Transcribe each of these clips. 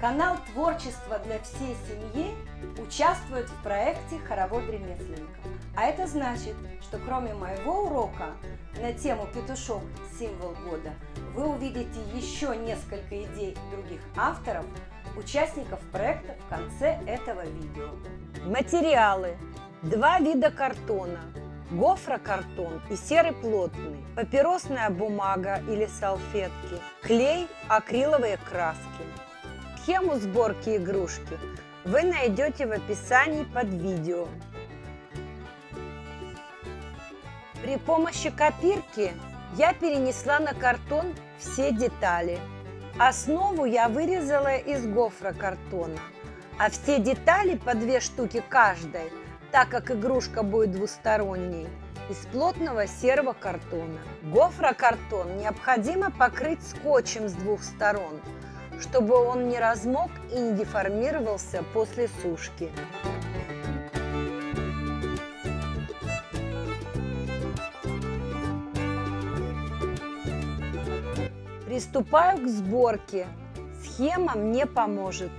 Канал «Творчество для всей семьи» участвует в проекте «Хоровод ремесленников». А это значит, что кроме моего урока на тему «Петушок. Символ года» вы увидите еще несколько идей других авторов, участников проекта в конце этого видео. Материалы. 2 вида картона. Гофрокартон и серый плотный, папиросная бумага или салфетки, клей, акриловые краски. Схему сборки игрушки вы найдете в описании под видео. При помощи копирки я перенесла на картон все детали. Основу я вырезала из гофрокартона, а все детали по 2 штуки каждой, так как игрушка будет двусторонней, из плотного серого картона. Гофрокартон необходимо покрыть скотчем с 2 сторон, чтобы он не размок и не деформировался после сушки. Приступаю к сборке. Схема мне поможет.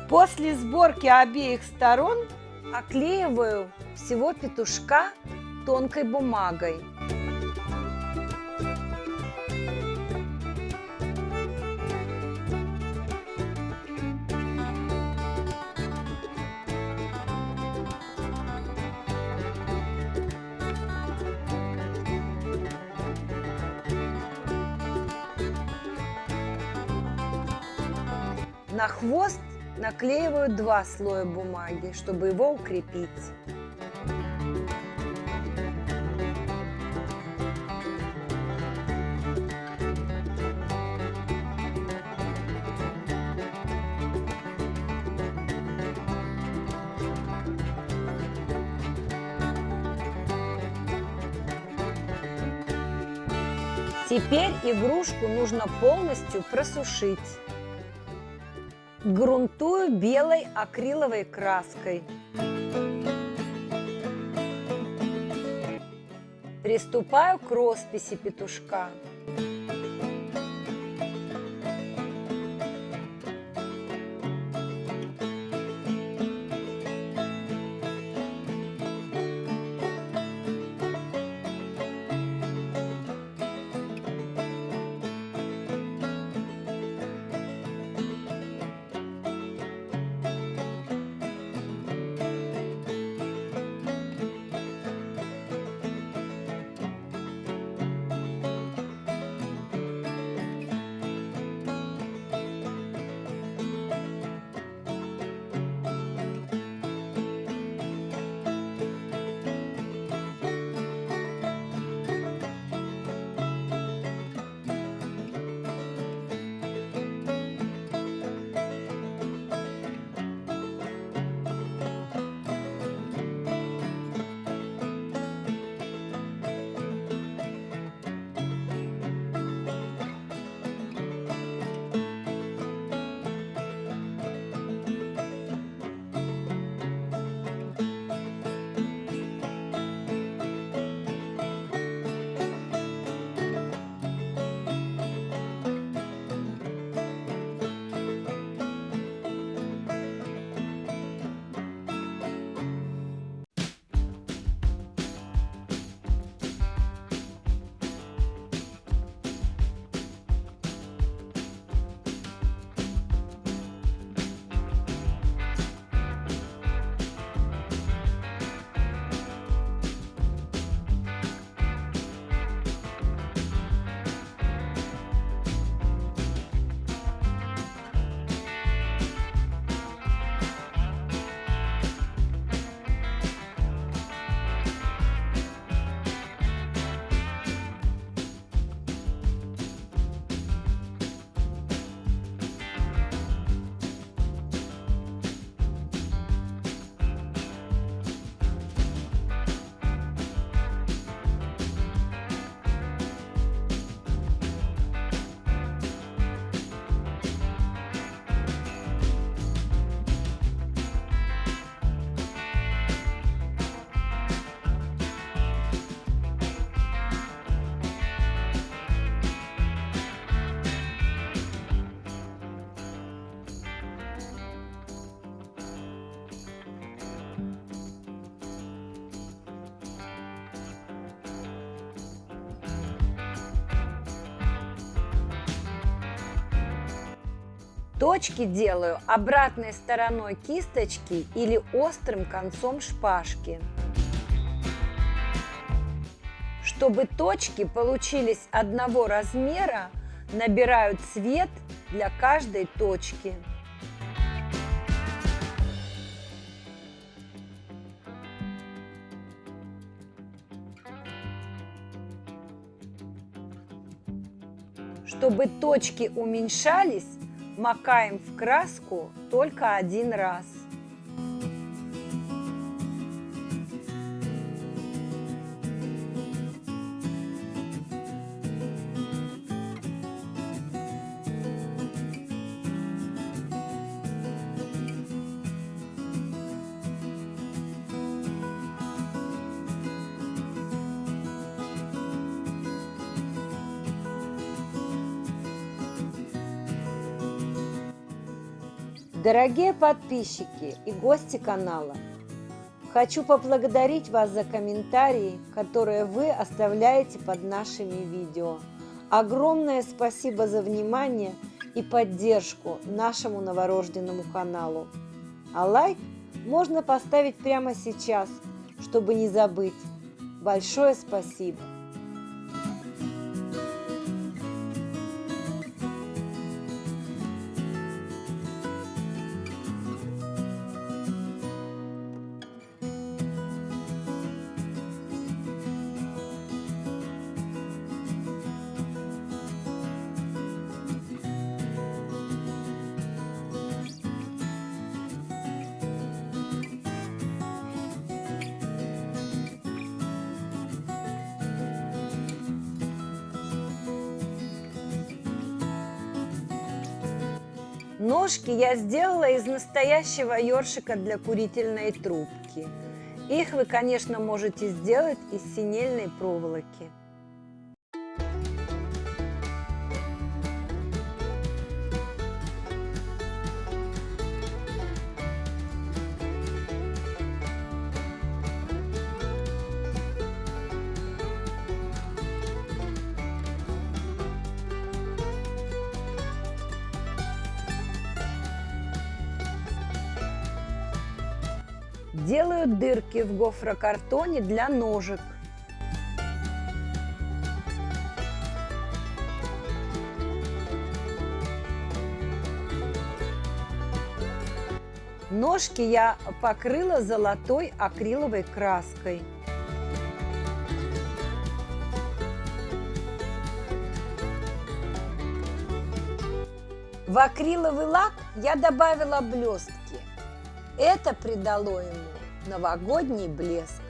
После сборки обеих сторон Оклеиваю всего петушка тонкой бумагой. На хвост наклеиваю 2 слоя бумаги, чтобы его укрепить. Теперь игрушку нужно полностью просушить. Грунтую белой акриловой краской. Приступаю к росписи петушка. Точки делаю обратной стороной кисточки или острым концом шпажки. Чтобы точки получились одного размера, набираю цвет для каждой точки. Чтобы точки уменьшались, макаем в краску только один раз. Дорогие подписчики и гости канала, хочу поблагодарить вас за комментарии, которые вы оставляете под нашими видео. Огромное спасибо за внимание и поддержку нашему новорожденному каналу. А лайк можно поставить прямо сейчас, чтобы не забыть. Большое спасибо! Ножки я сделала из настоящего ёршика для курительной трубки. Их вы, конечно, можете сделать из синельной проволоки. Делаю дырки в гофрокартоне для ножек. Ножки я покрыла золотой акриловой краской. В акриловый лак я добавила блестки. Это придало ему новогодний блеск.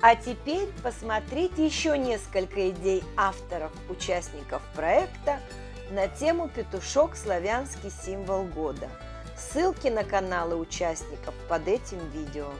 А теперь посмотрите еще несколько идей авторов, участников проекта на тему «Петушок – славянский символ года». Ссылки на каналы участников под этим видео.